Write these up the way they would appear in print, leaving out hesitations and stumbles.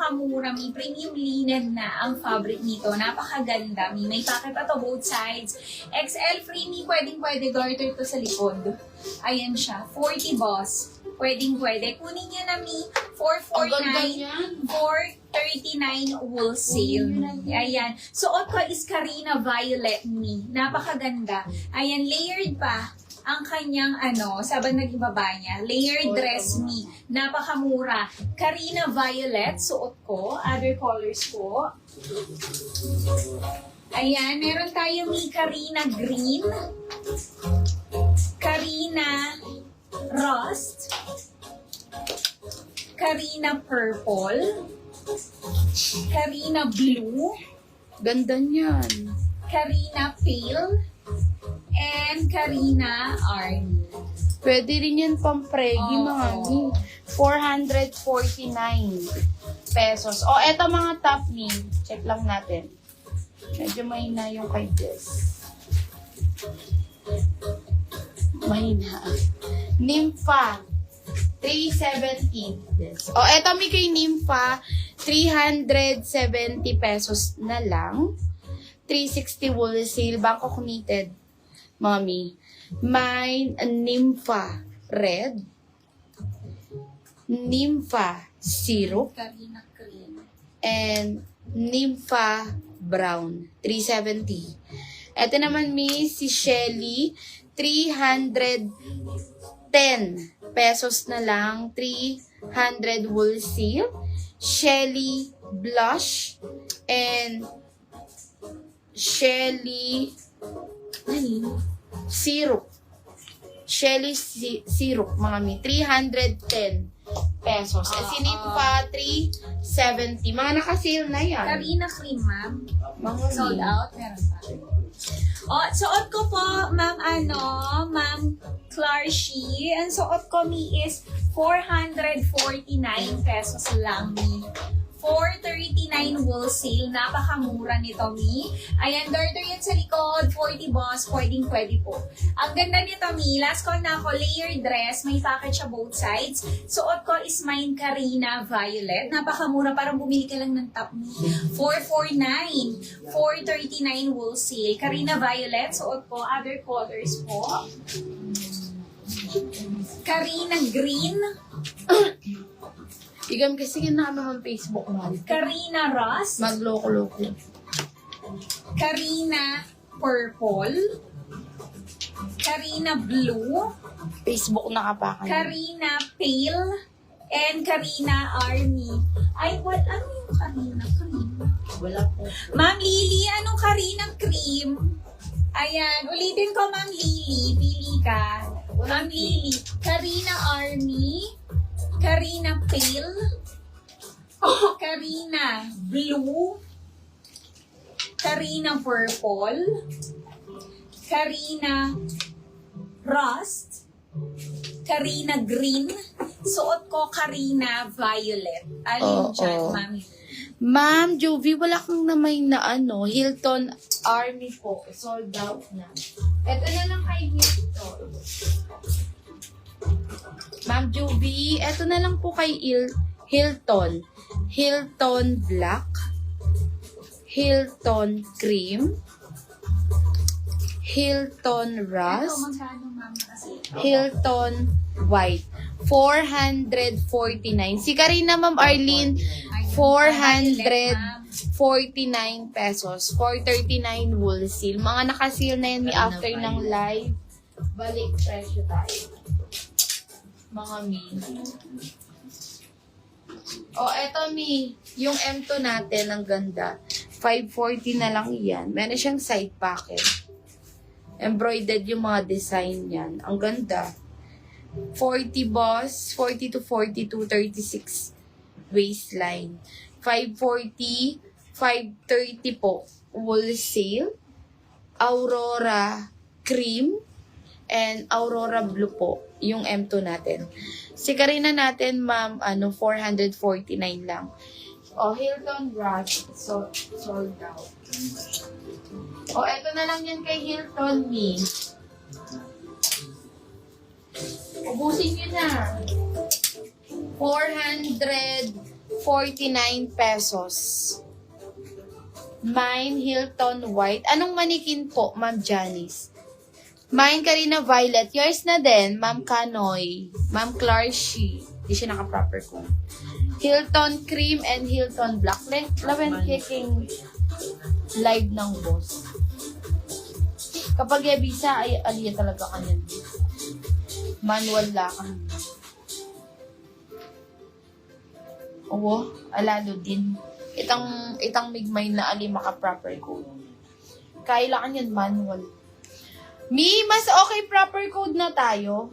napakamura, may premium linen na ang fabric nito. Napakaganda, may packet pa to both sides. XL free me, pwedeng-pwede, garter to sa likod. Ayan siya, 40 boss. Pwedeng-pwede. Kunin niya na mi, 449, 439 wholesale. Ayan. Suot ko is Carina Violet me. Napakaganda. Ayan, layered pa ang kanyang sa bandang ibaba niya. Layered dress me. Napakamura. Carina Violet, suot ko. Other colors po. Ayan, meron tayo mi Carina Green. Carina Rust. Carina Purple. Carina Blue. Ganda niyan. Carina Pale. And Carina Army. Pwede rin yan pampregi, mga ni. 449 pesos. O, eto mga top ni. Check lang natin. Medyo mahina yung kay Jess. Mahina. Nympha. 370. Yes. O, eto may kay Nympha. 370 pesos na lang. 360 wholesale. Bangkok knitted. Mommy. May Nympha red. Nympha syrup. Carina Cream. And Nympha brown. 370. Ito naman si Shelly. 310 pesos na lang. 300 wholesale. Shelly blush. And Shelly syrup. Shelly syrup, mga mi. 310 pesos. At si Nympha, 370. Mga naka-sale na yan. Carina Cream, ma'am. Mga Sold out. Meron pa. O, suot ko po, ma'am, ma'am Clarshi. Ang suot ko is 449 pesos lang mi. 439 wholesale. Napakamura nito, mi. Ayan, garter yan sa likod. 40 boss. Pwedeng-pwede po. Ang ganda nito, mi. Last call na ako. Layered dress. May packet siya both sides. Suot ko is mine Carina Violet. Napakamura. Parang bumili ka lang ng top, mi. 449. 439 wholesale. Carina Violet. Suot ko. Other colors po. Carina Green. Igam kasi yun na naman Facebook mo. Carina Rust. Magloko-loko. Carina Purple. Carina Blue. Facebook nakapakan. Carina Pale. And Carina Army. Ay, what? Ano yung Carina Cream? Wala po. Ma'am Lily, anong Carina Cream? Ayan, ulitin ko, Ma'am Lily. Pili ka. Ma'am Lily. Carina Army. Carina Pale. Carina Blue. Carina Purple. Carina Rust. Carina Green. Suot ko Carina Violet. Alin dyan, ma'am? Ma'am Juvie, wala kang namay na Hilton Army po. Sold out na. Ito na lang kay Hilton. Ma'am Juvie, ito na lang po kay Hilton. Hilton Black. Hilton Cream. Hilton Rust. Hilton White. 449. Si Karina, Ma'am Arlene, 449 pesos. 439 wholesale. Mga naka-sale na yan after ng live. Balik presyo tayo. Mga mi. Eto mi. Yung M2 natin, ang ganda. 540 na lang yan. Meron siyang side pocket. Embroidered yung mga design yan. Ang ganda. 40 boss, 40 to 42, 36 waistline. 540, 530 po. Wholesale. Aurora cream. And Aurora blue po. Yung M2 natin. Si Karina natin, ma'am, 449 lang. Hilton Rush. Sold out. Eto na lang yan kay Hilton Me. Ubusin nyo na. 449 49 pesos. Mine, Hilton White. Anong manikin po, Ma'am Janice? Mine, Karina Violet. Yours na din, Ma'am Kanoy. Ma'am Clarshi. Hindi siya naka-proper ko. Hilton Cream and Hilton Black. Lawen kicking live ng boss. Kapag Ebisa, ay aliya talaga kanyan. Manual lakang. Oo, alalo din. Itang migmay na ali maka-proper code. Kailangan yan manual. Mas okay proper code na tayo.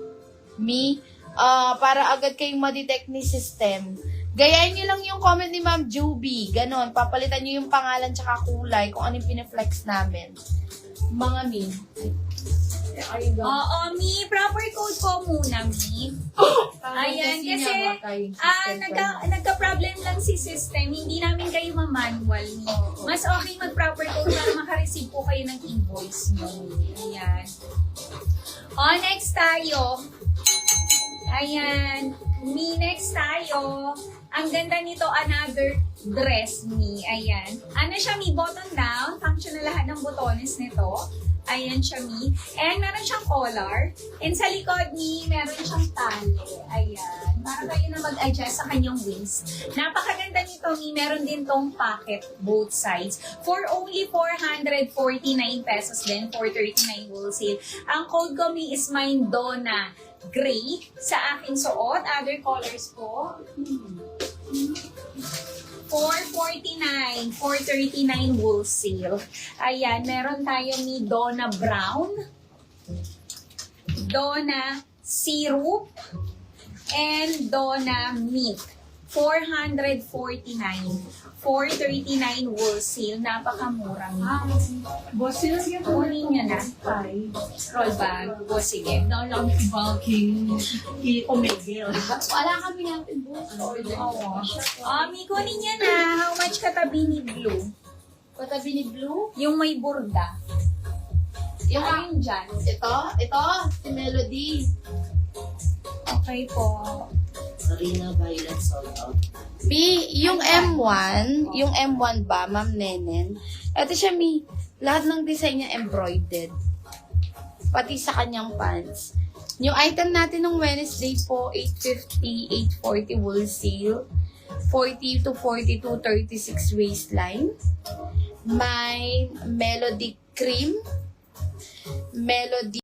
Para agad kayong ma-detect ni system. Gayahin nyo lang yung comment ni Ma'am Juby. Ganon, papalitan nyo yung pangalan tsaka kulay kung anong pinaflex namin. Mga Mi. Oo, Mi. Proper code ko muna, Mi. Ayan, kasi nagka-problem lang si system. Hindi namin kayo ma-manual, Mi. Mas okay mag-proper code para makareceive po kayo ng invoice mo. Ayan. Next tayo. Ayan. Mi, next tayo. Ang ganda nito, another dress, Mi. Ayan. Ano siya, Mi? Button down. Function na lahat ng botones nito. Ayan siya, Mi. And meron siyang collar. And sa likod, Mi, meron siyang tali. Ayan. Para kayo na mag-adjust sa kanyang waist. Napakaganda nito, Mi. Meron din tong pocket both sides. For only 449 pesos din. 439 wholesale. Ang code ko, Mi, is Mindona Gray. Sa aking suot. Other colors po. 449, 439 wholesale. Ayan, meron tayo ni Donna Brown, Donna Syrup, and Donna Mint. 449, 439 wholesale. Napakamura. Boss, silagyan ko Kunin nyo na. Roll bag. O, sige. na lang bulking i-omegel. Wala kami natin, boss. Mi, kunin nyo na. How much katabi ni Blue? Katabi ni Blue. Yung may burda. Yung Ayun dyan. Ito, si Melody. Okay po. Karina Violet sold out. Yung M1 ba, Ma'am Nenen? Ito siya, lahat ng design niya embroidered. Pati sa kanyang pants. Yung item natin ng Wednesday po, 850, 840 wholesale. 40 to 42, 36 waistline. May Melody Cream. Melody